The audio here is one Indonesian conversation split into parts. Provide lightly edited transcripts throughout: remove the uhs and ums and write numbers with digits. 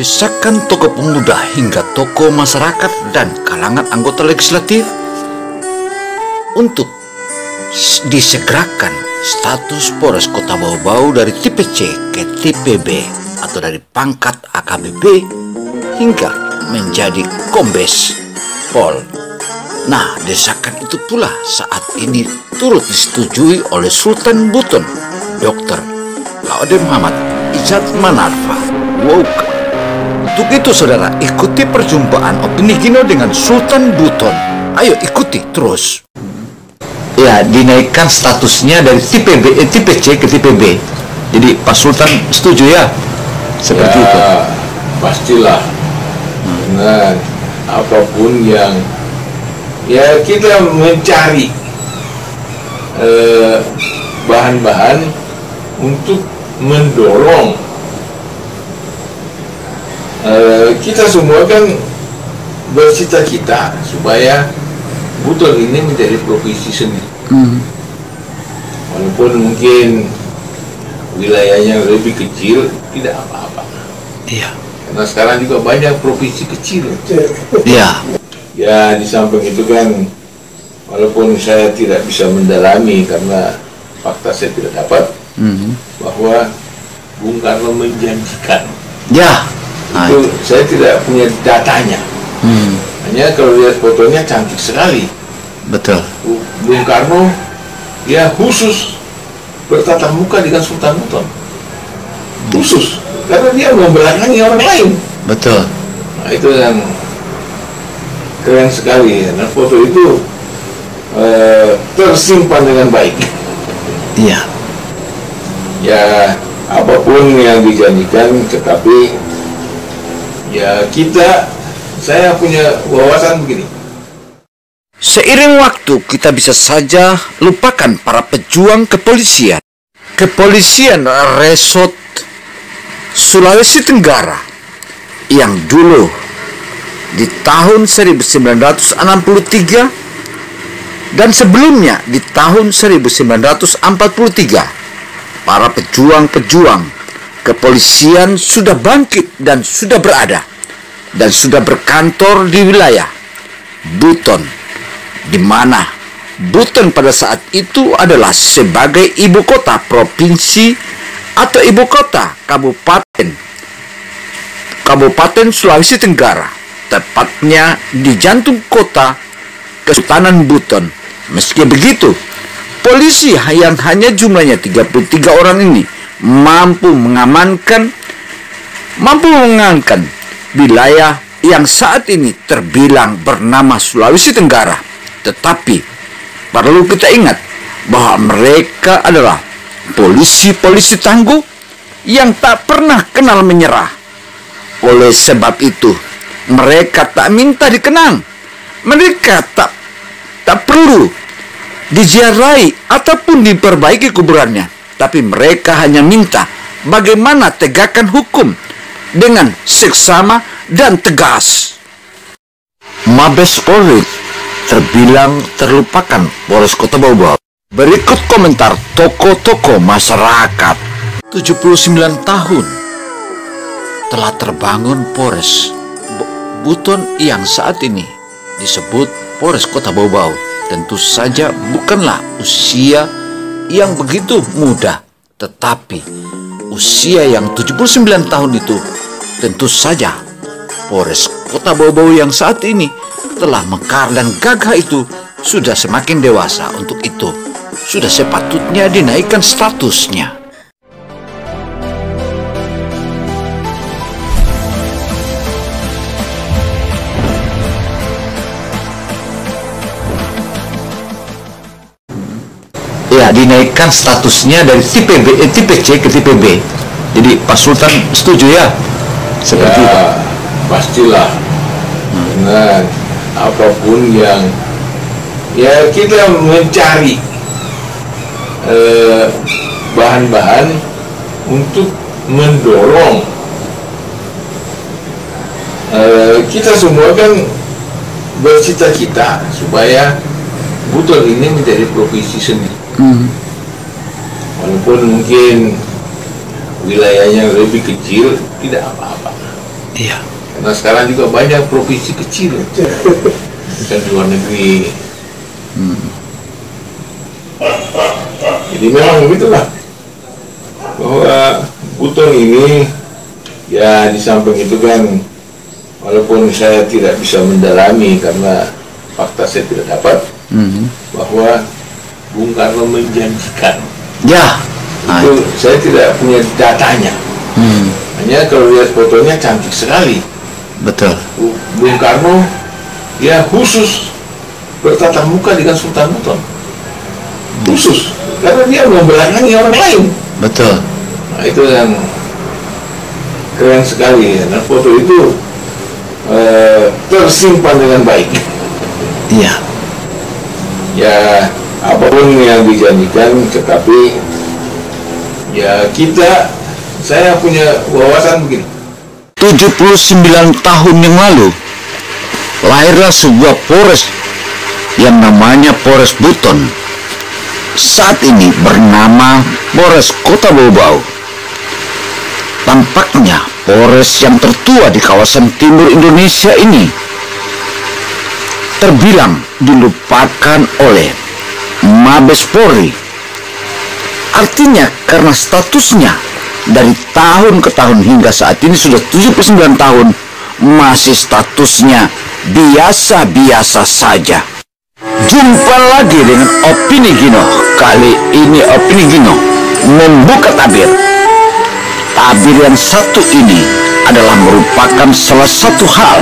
Desakan tokoh pemuda hingga tokoh masyarakat dan kalangan anggota legislatif untuk disegerakan status Polres Kota Bau-Bau dari tipe C ke tipe B atau dari pangkat AKBP hingga menjadi Kombes Pol. Nah, desakan itu pula saat ini turut disetujui oleh Sultan Buton, Dr. Laude Muhammad Izzat Manarfa. Wow. Untuk itu saudara, ikuti perjumpaan opini Gino dengan Sultan Buton. Ayo ikuti terus. Ya, dinaikkan statusnya dari tipe C ke tipe B. Jadi Pak Sultan setuju ya? Seperti ya, itu. Pastilah. Nah, apapun yang ya kita mencari bahan-bahan untuk mendorong kita semua kan bercita-cita supaya Buton ini menjadi provinsi sendiri. Walaupun mungkin wilayahnya lebih kecil, tidak apa-apa. Iya. Karena sekarang juga banyak provinsi kecil. Iya. Ya, di samping itu kan, walaupun saya tidak bisa mendalami karena fakta saya tidak dapat, bahwa Bung Karno menjanjikan. Ya. Itu saya tidak punya datanya. Hanya kalau lihat fotonya cantik sekali. Betul. Bung Karno dia khusus bertatap muka dengan Sultan Buton. Khusus karena dia membelakangi orang lain. Betul. Nah, itu yang keren sekali. Nah, foto itu tersimpan dengan baik. Iya. Ya, apapun yang dijanjikan, tetapi ya saya punya wawasan begini. Seiring waktu kita bisa saja lupakan para pejuang kepolisian. Kepolisian Resort Sulawesi Tenggara yang dulu di tahun 1963 dan sebelumnya di tahun 1943 para pejuang-pejuang kepolisian sudah bangkit dan sudah berada dan sudah berkantor di wilayah Buton, di mana Buton pada saat itu adalah sebagai ibu kota provinsi atau ibu kota Kabupaten Sulawesi Tenggara, tepatnya di jantung kota Kesultanan Buton. Meski begitu, polisi yang hanya jumlahnya 33 orang ini mampu mengamankan wilayah yang saat ini terbilang bernama Sulawesi Tenggara. Tetapi perlu kita ingat bahwa mereka adalah polisi-polisi tangguh yang tak pernah kenal menyerah. Oleh sebab itu, mereka tak minta dikenang. Mereka tak perlu diziarahi ataupun diperbaiki kuburannya. Tapi mereka hanya minta bagaimana tegakkan hukum dengan seksama dan tegas. Mabes Polri terbilang terlupakan Polres Kota Bau-Bau. Berikut komentar tokoh-tokoh masyarakat. 79 tahun telah terbangun Polres Buton yang saat ini disebut Polres Kota Bau-Bau. Tentu saja bukanlah usia yang begitu muda, tetapi usia yang 79 tahun itu tentu saja Polres Kota Bau-Bau yang saat ini telah mekar dan gagah itu sudah semakin dewasa. Untuk itu sudah sepatutnya dinaikkan statusnya. Ya, dinaikkan statusnya dari tipe C ke tipe B. Jadi Pak Sultan setuju ya? Seperti itu. Pastilah. Nah, apapun yang ya kita mencari bahan-bahan untuk mendorong kita semua kan bercita-cita supaya Buton ini menjadi provinsi sendiri. Walaupun mungkin wilayahnya lebih kecil, tidak apa-apa. Iya. Karena sekarang juga banyak provinsi kecil dan di luar negeri. Jadi memang begitulah, bahwa Buton ini ya di samping itu kan, walaupun saya tidak bisa mendalami karena fakta saya tidak dapat, bahwa Bung Karno menjanjikan. Ya. Itu saya tidak punya datanya. Hanya kalau lihat fotonya cantik sekali. Betul. Bung Karno ya khusus bertatap muka dengan Sultan Buton. Khusus karena dia membelakangi orang lain. Betul. Nah, itu yang keren sekali. Dan foto itu tersimpan dengan baik. Iya. Ya apapun yang dijanjikan, tetapi ya saya punya wawasan begini. 79 tahun yang lalu lahirlah sebuah Polres yang namanya Polres Buton. Saat ini bernama Polres Kota Bau-Bau. Tampaknya Polres yang tertua di kawasan timur Indonesia ini terbilang dilupakan oleh Mabes Polri. Artinya karena statusnya dari tahun ke tahun hingga saat ini sudah 79 tahun masih statusnya biasa-biasa saja. Jumpa lagi dengan Opini Gino. Kali ini Opini Gino membuka tabir. Tabir yang satu ini adalah merupakan salah satu hal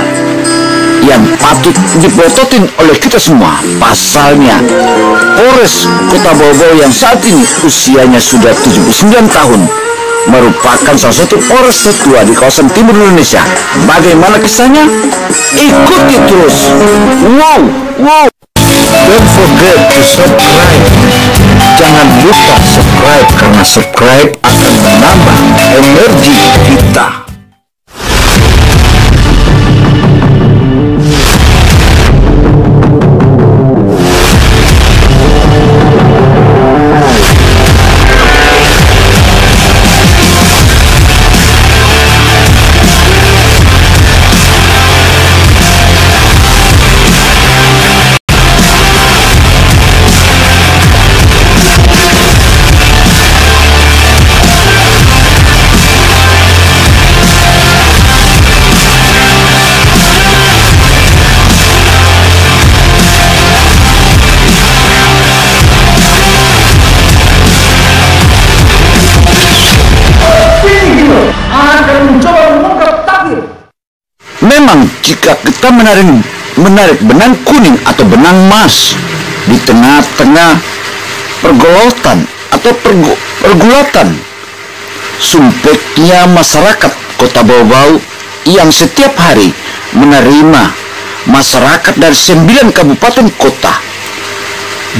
yang patut dipototin oleh kita semua. Pasalnya Polres Kota Bau-Bau yang saat ini usianya sudah 79 tahun merupakan salah satu Polres tertua di kawasan timur Indonesia. Bagaimana kisahnya? Ikuti terus. Wow. Don't forget to subscribe. Jangan lupa subscribe karena subscribe akan menambah energi kita. Memang jika kita menarik benang kuning atau benang emas di tengah-tengah pergolatan atau pergulatan sumpeknya masyarakat Kota Bau-Bau yang setiap hari menerima masyarakat dari 9 kabupaten kota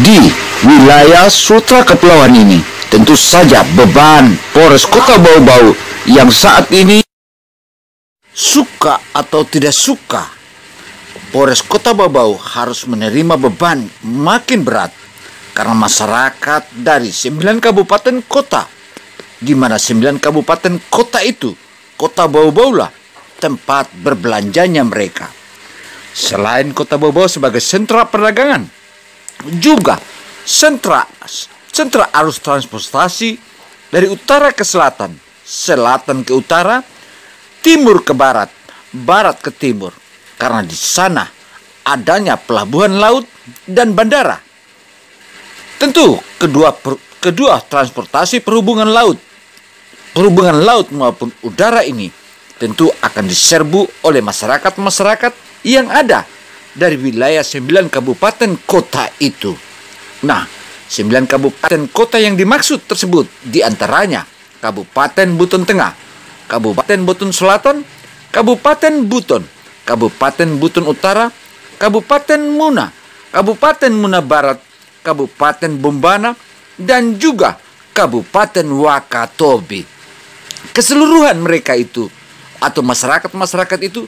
di wilayah Sutra Kepulauan ini, tentu saja beban Polres Kota Bau-Bau yang saat ini suka atau tidak suka, Polres Kota Bau-Bau harus menerima beban makin berat karena masyarakat dari 9 kabupaten kota, di mana 9 kabupaten kota itu, Kota Bau-Bau lah tempat berbelanjanya mereka. Selain Kota Bau-Bau sebagai sentra perdagangan, juga sentra arus transportasi dari utara ke selatan, selatan ke utara, timur ke barat, barat ke timur, karena di sana adanya pelabuhan laut dan bandara. Tentu kedua transportasi perhubungan laut maupun udara ini tentu akan diserbu oleh masyarakat yang ada dari wilayah 9 kabupaten kota itu. Nah, 9 kabupaten kota yang dimaksud tersebut diantaranya Kabupaten Buton Tengah, Kabupaten Buton Selatan, Kabupaten Buton, Kabupaten Buton Utara, Kabupaten Muna, Kabupaten Muna Barat, Kabupaten Bombana, dan juga Kabupaten Wakatobi. Keseluruhan mereka itu atau masyarakat itu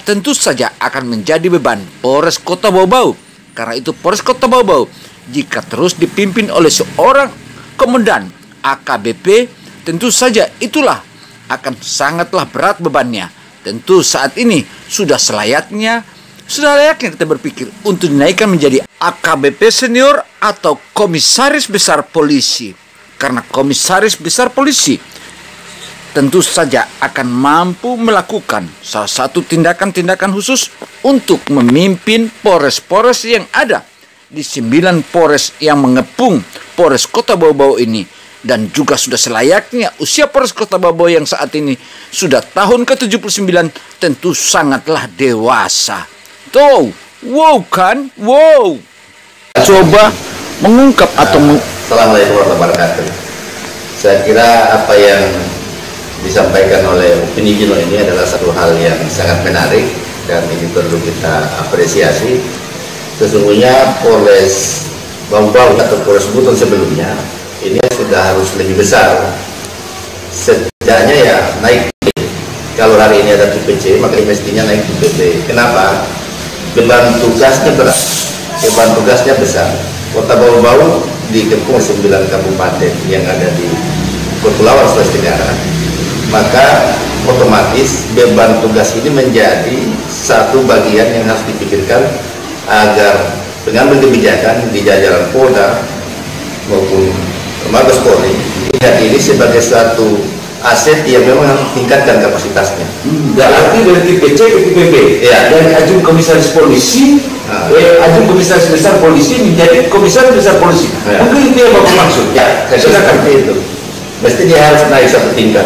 tentu saja akan menjadi beban Polres Kota Bau-Bau. Karena itu Polres Kota Bau-Bau jika terus dipimpin oleh seorang komandan AKBP, tentu saja itulah akan sangatlah berat bebannya Tentu saat ini sudah layaknya kita berpikir untuk dinaikkan menjadi AKBP senior atau komisaris besar polisi. Karena komisaris besar polisi tentu saja akan mampu melakukan salah satu tindakan-tindakan khusus untuk memimpin Polres-Polres yang ada di 9 Polres yang mengepung Polres Kota Bau-Bau ini. Dan juga sudah selayaknya usia Polres Kota Bau-Bau yang saat ini sudah tahun ke-79 tentu sangatlah dewasa. Tuh, wow kan? Wow. Coba mengungkap atau Assalamualaikum warahmatullahi wabarakatuh. Saya kira apa yang disampaikan oleh opini Gino ini adalah satu hal yang sangat menarik dan ini perlu kita apresiasi. Sesungguhnya Polres Bau-Bau atau Polres Buton sebelumnya ini sudah harus lebih besar. Setidaknya ya naik B. Kalau hari ini ada tipe C, maka mestinya naik tipe B. Kenapa? Beban tugasnya berat, beban tugasnya besar. Kota Bau-Bau dikepung 9 kabupaten yang ada di Kepulauan Sulawesi Tenggara, maka otomatis beban tugas ini menjadi satu bagian yang harus dipikirkan agar pengambil kebijakan di jajaran Polda maupun Mabes Polri melihat ini sebagai suatu aset yang memang harus tingkatkan kapasitasnya. Berarti dari tipe C ke tipe B, ya. Dari ajung komisaris polisi, ajung komisaris besar polisi menjadi komisaris besar polisi. Ya. Mungkin itu yang Bapak maksud. Ya, seperti itu. Mesti dia harus naik satu tingkat.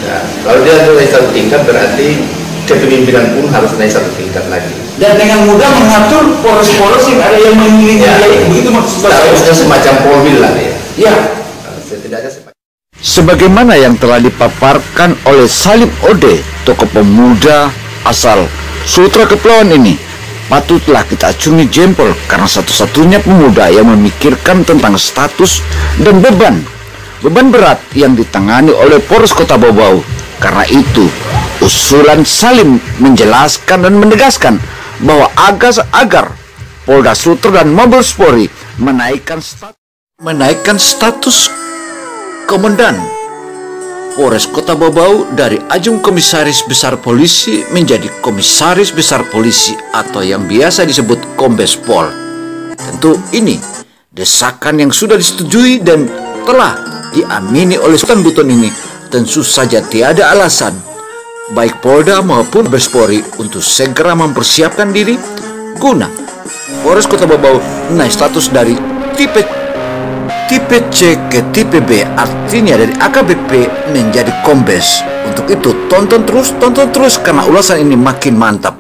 Ya. Kalau dia naik satu tingkat berarti kepemimpinan pun harus naik satu tingkat lagi. Dan dengan mudah mengatur poros-poros yang ada yang mengiringi dia, begitu maksud saya. Harusnya semacam polbil lah ya. Ya. Setidaknya Sebagaimana yang telah dipaparkan oleh Salim Ode, tokoh pemuda asal Sutra Kepulauan ini, patutlah kita acungi jempol karena satu-satunya pemuda yang memikirkan tentang status dan beban berat yang ditangani oleh Polres Kota Bau-Bau. Karena itu, usulan Salim menjelaskan dan menegaskan bahwa agar Polda Sutra dan Mabes Polri menaikkan status Komandan Polres Kota Bau-Bau dari ajung komisaris besar polisi menjadi komisaris besar polisi atau yang biasa disebut Kombes Pol. Tentu ini desakan yang sudah disetujui dan telah diamini oleh Sultan Buton ini. Tentu saja tiada alasan baik Polda maupun Mabes Polri untuk segera mempersiapkan diri guna Polres Kota Bau-Bau naik status dari tipe C ke tipe B, artinya dari AKBP menjadi Kombes. Untuk itu tonton terus karena ulasan ini makin mantap.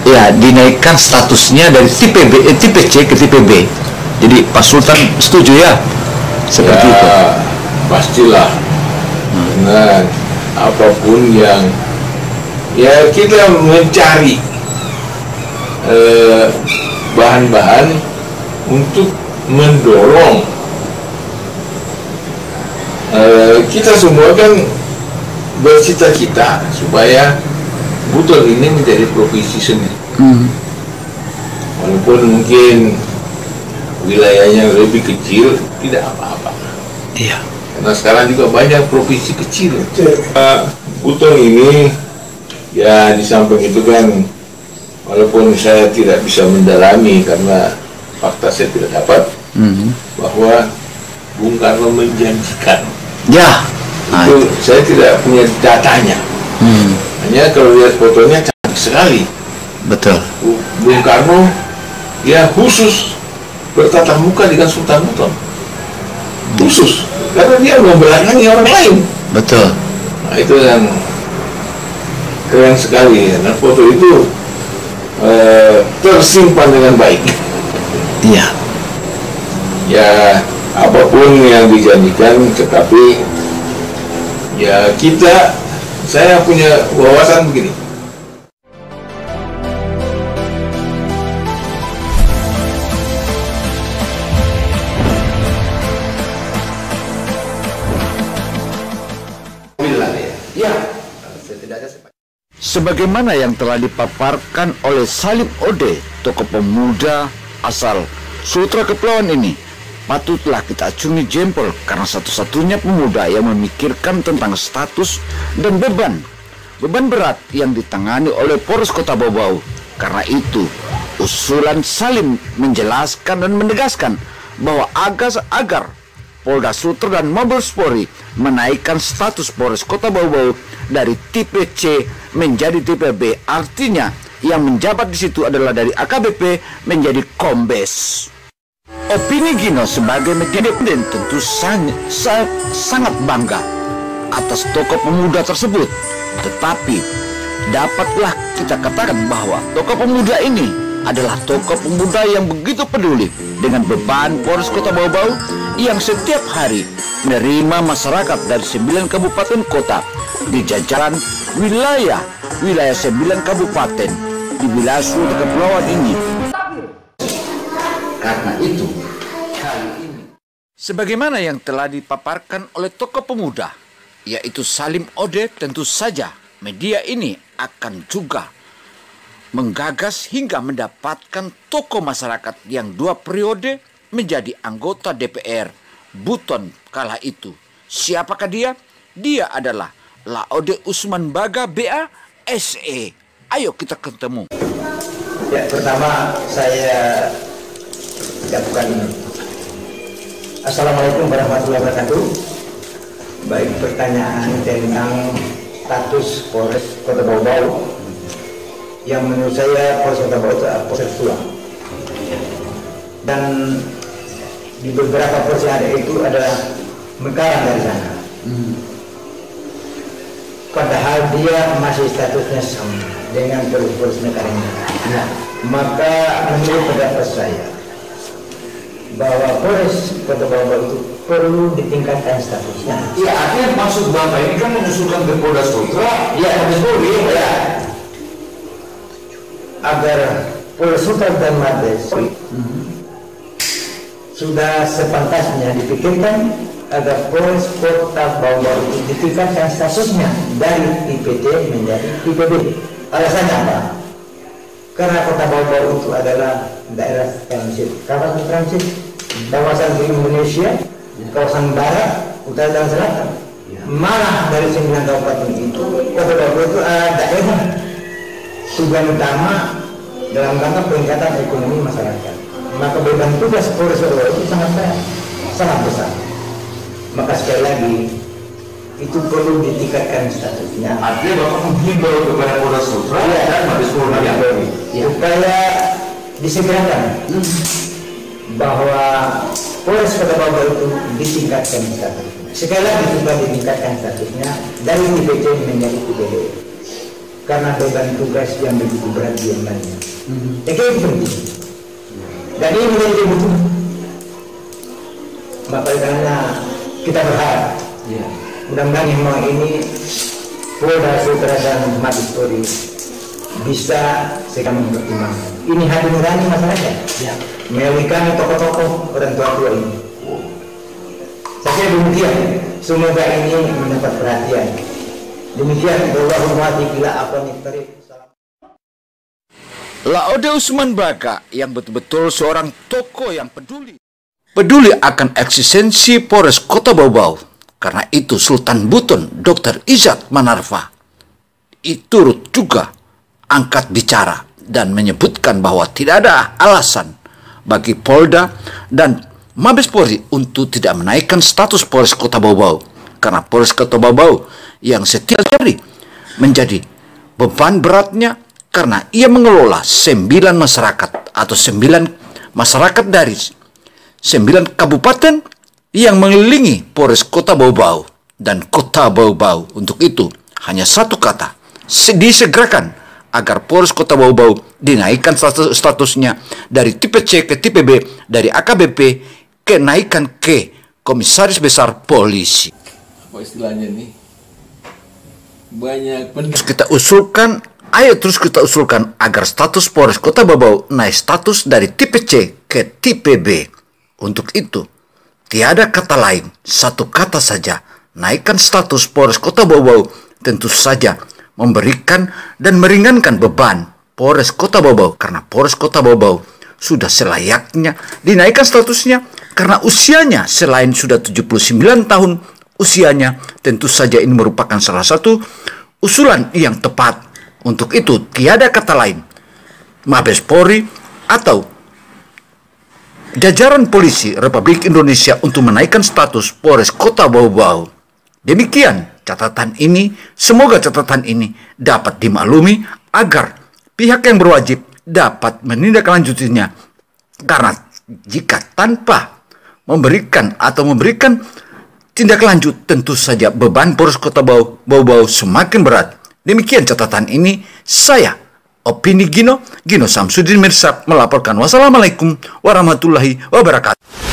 Ya, dinaikkan statusnya dari tipe C ke tipe B. Jadi Pak Sultan setuju ya? Seperti itu. Pastilah. Nah, apapun yang ya kita mencari bahan-bahan untuk mendorong kita semua kan bercita-cita supaya Buton ini menjadi provinsi sendiri. Walaupun mungkin wilayahnya lebih kecil, tidak apa-apa. Iya. Karena sekarang juga banyak provinsi kecil. Buton ini ya di samping itu kan, walaupun saya tidak bisa mendalami karena fakta saya tidak dapat, bahwa Bung Karno menjanjikan. Ya. Itu saya tidak punya datanya. Hanya kalau lihat fotonya cantik sekali. Betul. Bung Karno ya khusus bertatap muka dengan Sultan Buton. Khusus karena dia membelakangi orang lain. Betul. Nah, itu yang keren sekali. Dan foto itu tersimpan dengan baik. Iya. Ya apapun yang dijanjikan, tetapi ya saya punya wawasan begini. Sebagaimana yang telah dipaparkan oleh Salim Ode, tokoh pemuda asal Sutra Kepulauan ini, patutlah kita acungi jempol karena satu-satunya pemuda yang memikirkan tentang status dan beban beban berat yang ditangani oleh Polres Kota Bau-Bau. Karena itu, usulan Salim menjelaskan dan menegaskan bahwa agar Polda Sultra dan Mabes Polri menaikkan status Polres Kota Bau-Bau dari tipe C menjadi tipe B. Artinya yang menjabat di situ adalah dari AKBP menjadi Kombes. Opini Gino sebagai media independen tentu sangat bangga atas tokoh pemuda tersebut. Tetapi dapatlah kita katakan bahwa tokoh pemuda ini adalah tokoh pemuda yang begitu peduli dengan beban Polres Kota Bau-Bau yang setiap hari menerima masyarakat dari 9 kabupaten kota di jajaran wilayah 9 kabupaten di wilayah seluruh kepulauan ini. Karena itu, sebagaimana yang telah dipaparkan oleh tokoh pemuda, yaitu Salim Ode, tentu saja media ini akan juga menggagas hingga mendapatkan tokoh masyarakat yang 2 periode menjadi anggota DPR Buton kala itu. Siapakah dia? Dia adalah Laode Usman Baga BA SE. Ayo kita ketemu. Ya, pertama saya ucapkan Assalamualaikum warahmatullahi wabarakatuh. Baik, pertanyaan tentang status Polres Kota Bau-Bau yang menurut saya Polres Kota Bau itu Polres tua, dan di beberapa Polres yang ada itu adalah mekaran dari sana. Padahal dia masih statusnya sama dengan Polres mekaran. Nah, maka menurut pendapat saya bahwa Polres Kota Bau-Bau itu perlu ditingkatkan statusnya. Ya, artinya maksud Bapak ini kan mengusulkan ke Polda Sultra, Ya, Polri ya, agar Polres Sultra dan Mabes sudah sepantasnya dipikirkan agar Polres Kota Bau-Bau ditingkatkan statusnya dari tipe C menjadi tipe B. Alasannya apa? Karena Kota Bau-Bau itu adalah daerah transit, kawasan transit, kawasan di Indonesia, kawasan barat, utara dan selatan. Malah dari 9 kabupaten itu, Kota Bau-Bau itu daerah tujuan utama dalam rangka peningkatan ekonomi masyarakat. Maka beban tugas Polres Kota Bau itu sangat berat, sangat besar. Maka sekali lagi itu perlu ditingkatkan statusnya. artinya Bapak menghimbau kepada Polda Sultra dan Mabes Polri Supaya disegerakan bahwa Polres Kota Bau-Bau itu ditingkatkan statusnya. Sekali lagi juga ditingkatkan statusnya dari tipe C menjadi tipe B. Karena beban tugas yang begitu berat diembannya. Jadi itu penting. Dan ini menjadi kebutuhan. Maka karena kita berharap, mudah-mudahan yang ini Polda Sultra dan Mabes Polri bisa segera mempertimbangkan. Ini hati nurani masyarakat, melalui tokoh-tokoh orang tua ini. Saya kira demikian. Semoga ini mendapat perhatian. Demikian, Allahumma bila apa nih. Laode Usman Baga yang betul-betul seorang tokoh yang peduli akan eksistensi Polres Kota Bau-Bau. Karena itu Sultan Buton Dr. Izzat Manarfa turut juga angkat bicara dan menyebutkan bahwa tidak ada alasan bagi Polda dan Mabes Polri untuk tidak menaikkan status Polres Kota Bau-Bau. Karena Polres Kota Bau-Bau yang setiap hari menjadi beban beratnya karena ia mengelola 9 masyarakat atau 9 masyarakat dari 9 kabupaten yang mengelilingi Polres Kota Bau-Bau dan Kota Bau-Bau. Untuk itu hanya satu kata, disegerakan agar Polres Kota Bau-Bau dinaikkan statusnya dari tipe C ke tipe B, dari AKBP kenaikan ke Komisaris Besar Polisi. apa istilahnya nih, banyak Terus kita usulkan agar status Polres Kota Bau-Bau naik status dari tipe C ke tipe B. Untuk itu, tiada kata lain, satu kata saja, naikkan status Polres Kota Bau-Bau tentu saja memberikan dan meringankan beban Polres Kota Bau-Bau. Karena Polres Kota Bau-Bau sudah selayaknya dinaikkan statusnya karena usianya selain sudah 79 tahun usianya, tentu saja ini merupakan salah satu usulan yang tepat. Untuk itu, tiada kata lain, Mabes Polri atau jajaran polisi Republik Indonesia untuk menaikkan status Polres Kota Bau-Bau. Demikian catatan ini, semoga catatan ini dapat dimaklumi agar pihak yang berwajib dapat menindaklanjutinya. Karena jika tanpa memberikan tindak lanjut, tentu saja beban Polres Kota Bau-Bau semakin berat. Demikian catatan ini, saya Opini Gino Samsudin Mirsad melaporkan. Wassalamualaikum warahmatullahi wabarakatuh.